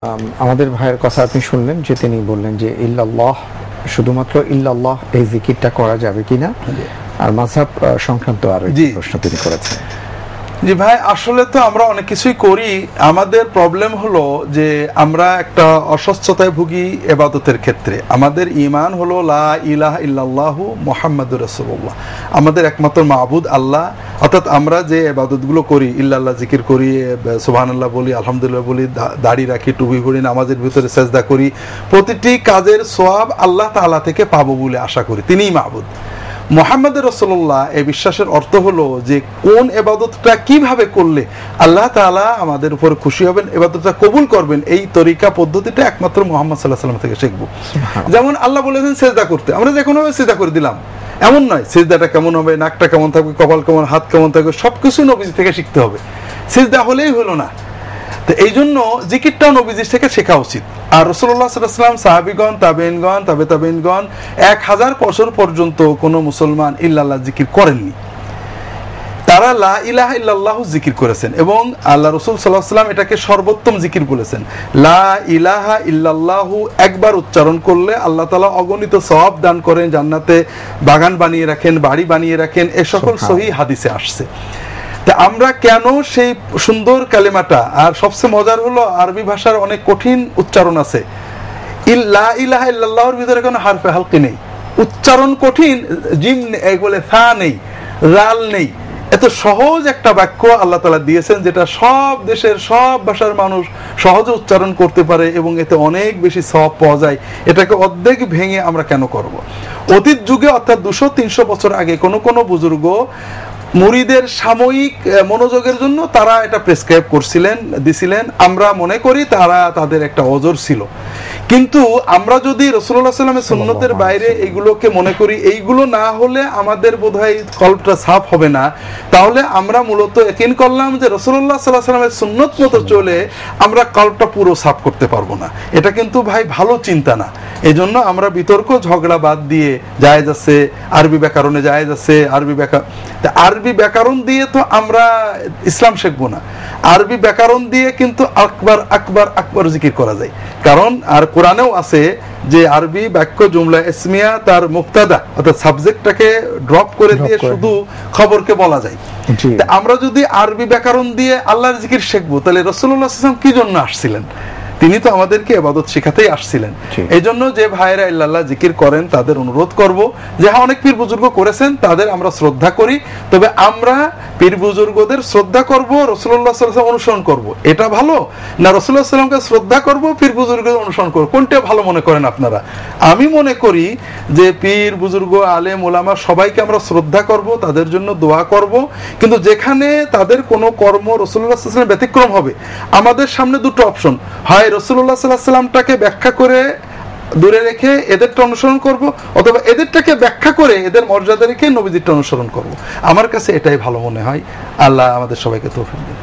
আমাদের ভাইয়ের কথা আপনি শুনলেন যে তিনি বললেন যে ইল্লাল্লাহ, শুধুমাত্র ইল্লাল্লাহ এই জিকিরটা করা যাবে কিনা, আর মাযহাব সংক্রান্ত আরো একটি প্রশ্ন তিনি করেছেন। জি ভাই, আসলে তো আমরা অনেক কিছুই করি, আমাদের প্রবলেম হলো যে আমরা একটা অস্বচ্ছতায় ভুগি ইবাদতের ক্ষেত্রে। আমাদের ঈমান হলো লা ইলাহা ইল্লাল্লাহু মুহাম্মাদুর রাসূলুল্লাহ, আমাদের একমাত্র মাবুদ আল্লাহ। অর্থাৎ আমরা যে ইবাদতগুলো করি, ইল্লাল্লাহ জিকির করি, সুবহানাল্লাহ বলি, আলহামদুলিল্লাহ বলি, দাড়ি রাখি, টুপি পরি, নামাজের ভিতরে সেজদা করি, প্রতিটি কাজের সওয়াব আল্লাহ তাআলা থেকে পাবো বলে আশা করি, তিনিই মাবুদ। মুহাম্মদ রাসূলুল্লাহ এই বিশ্বাসের অর্থ হলো যে কোন ইবাদতটা কিভাবে করলে আল্লাহ তাআলা আমাদের উপর খুশি হবেন, ইবাদতটা কবুল করবেন, এই তরিকা পদ্ধতিটা একমাত্র মুহাম্মদ সাল্লাল্লাহু আলাইহি ওয়াসাল্লাম থেকে শিখব। যেমন আল্লাহ বলেছেন সিজদা করতে, আমরা যে কোনো ভাবে সিজদা করে দিলাম, এমন নয়। সিজদাটা কেমন হবে, নাকটা কেমন থাকবে, কপাল কেমন, হাত কেমন থাকবে, সবকিছু নবীজি থেকে শিখতে হবে। সিজদা হলেই হলো না, তো এই জন্য জিকিরটাও নবীজির থেকে শেখা উচিত। আর রাসূলুল্লাহ সাল্লাল্লাহু আলাইহি ওয়াসাল্লাম, সাহাবীগণ, তাবেঈনগণ, তাবেঈনগণ 1000 বছর পর্যন্ত কোনো মুসলমান ইল্লাল্লাহ জিকির করেননি। তারা লা ইলাহা ইল্লাল্লাহু জিকির করেছেন এবং আল্লাহ রাসূল সাল্লাল্লাহু আলাইহি ওয়াসাল্লাম এটাকে সর্বোত্তম জিকির বলেছেন। লা ইলাহা ইল্লাল্লাহু একবার উচ্চারণ করলে আল্লাহ তাআলা অগণিত সওয়াব দান করেন, জান্নাতে বাগান বানিয়ে রাখেন, বাড়ি বানিয়ে রাখেন, এ সকল সহিহ হাদিসে আসছে। আমরা কেন সেই সুন্দর কালেমাটা, আর সবচেয়ে মজার হলো আরবি ভাষার অনেক কঠিন উচ্চারণ আছে, লা ইলাহা ইল্লাল্লাহর ভিতরে কোনো হারফে হালকি নেই, উচ্চারণ কঠিন, জিম বলে ফা নেই, রাল নেই। এত সহজ একটা বাক্য আল্লাহ তাআলা দিয়েছেন যেটা সব দেশের সব ভাষার মানুষ সহজে উচ্চারণ করতে পারে এবং এতে অনেক বেশি সওয়াব পাওয়া যায়। এটাকে অর্ধেক ভেঙে আমরা কেন করব? অতীত যুগে অর্থাৎ 200-300 বছর আগে কোনো বুজুর্গ মুরিদের সাময়িক মনোযোগের জন্য তারা এটা প্রেসক্রাইব করছিলেন, দিছিলেন। আমরা মনে করি তারা তাদের একটা ওজর ছিল, কিন্তু আমরা যদি রাসূলুল্লাহ সাল্লাল্লাহু আলাইহি ওয়াসাল্লামের সুন্নতের বাইরে এইগুলোকে মনে করি, এইগুলো না হলে আমাদের বোধহয় কলবটা সাফ হবে না। তাহলে আমরা মূলত ইয়াকিন করলাম যে রাসূলুল্লাহ সাল্লাল্লাহু আলাইহি ওয়াসাল্লামের সুন্নত মতো চলে আমরা কলবটা পুরো সাফ করতে পারবো না। এটা কিন্তু ভাই ভালো চিন্তা না। এজন্য আমরা বিতর্ক ঝগড়া বাদ দিয়ে, জায়েজ আছে আরবি ব্যাকরণে, জায়েজ আছে আরবি ব্যাকরণ দিয়ে তো আমরা ইসলাম শিখবো না। আরবি ব্যাকরণ দিয়ে কিন্তু আকবার আকবার আকবার জিকির করা যায়, কারণ আর কোরআনেও আছে যে আরবি বাক্য জুমলা ইসমিয়া তার মুক্তাদা অর্থাৎ সাবজেক্টটাকে ড্রপ করে দিয়ে শুধু খবরকে বলা যায়। আমরা যদি আরবি ব্যাকরণ দিয়ে আল্লাহর জিকির শিখবো, তাহলে রাসূলুল্লাহ সাল্লাল্লাহু আলাইহি ওয়াসাল্লাম কি জন্য আসছিলেন? তিনি তো আমাদেরকে ইবাদত শেখাতেই আসছিলেন। এই জন্য যে ভাইরা ইল্লাল্লাহ জিকির করেন তাদের অনুরোধ করব যে হ্যাঁ, অনেক পীর বুজুর্গ করেছেন, তাদের আমরা শ্রদ্ধা করি, তবে আমরা পীর বুজুর্গদের শ্রদ্ধা করব, রাসূলুল্লাহ সাল্লাল্লাহু আলাইহি ওয়াসাল্লাম অনুসরণ করব। এটা ভালো না রাসূলুল্লাহ সাল্লাল্লাহু আলাইহি ওয়াসাল্লামকে শ্রদ্ধা করব, পীর বুজুর্গদের অনুসরণ করব? কোনটা ভালো মনে করেন আপনারা? আমি মনে করি যে পীর বুজুর্গ, আলেম ওলামা সবাইকে আমরা শ্রদ্ধা করব, তাদের জন্য দোয়া করব, কিন্তু যেখানে তাদের কোনো কর্ম রাসূলুল্লাহ সাল্লাল্লাহু আলাইহি ওয়াসাল্লামের ব্যতিক্রম হবে, আমাদের সামনে দুটো অপশন, হয় রাসূলুল্লাহ সাল্লাল্লাহু আলাইহি ওয়াসাল্লামটাকে ব্যাখ্যা করে দূরে রেখে এদেরটা অনুসরণ করব, অথবা এদেরটাকে ব্যাখ্যা করে এদের মর্যাদা রেখে নবীজিরটা অনুসরণ করব। আমার কাছে এটাই ভালো মনে হয়। আল্লাহ আমাদের সবাইকে তৌফিক দিন।